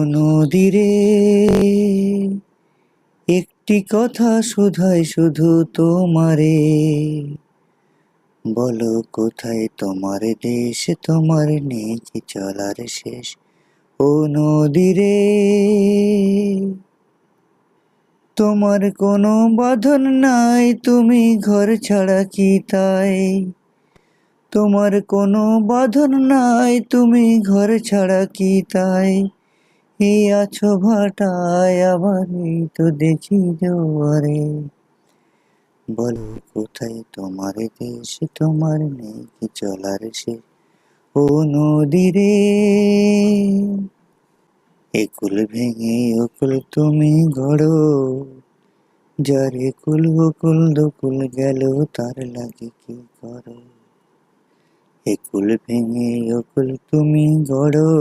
নদীরে একটি কথা শুধাই শুধু তোমারে, বলো কোথায় তোমার দেশ, তোমার নেই কি চলার শেষ। ও নদীরে তোমার কোনো বাঁধন নাই, তুমি ঘর ছাড়া কি তাই। তোমার কোনো বাঁধন নাই, তুমি ঘর ছাড়া কি তাই। এই আছো ভাটায়, আবার এই তো দেখি জোয়ারে, বলো কোথায় তোমার দেশ, তোমার নেই কি চলার শেষ। ও নদীরে একুল ভেঙে অকুল তুমি গড়ো, যার একুল বকুল দকুল গেল তার লাগে কি করো। একুল ভেঙে অকুল তুমি গড়ো,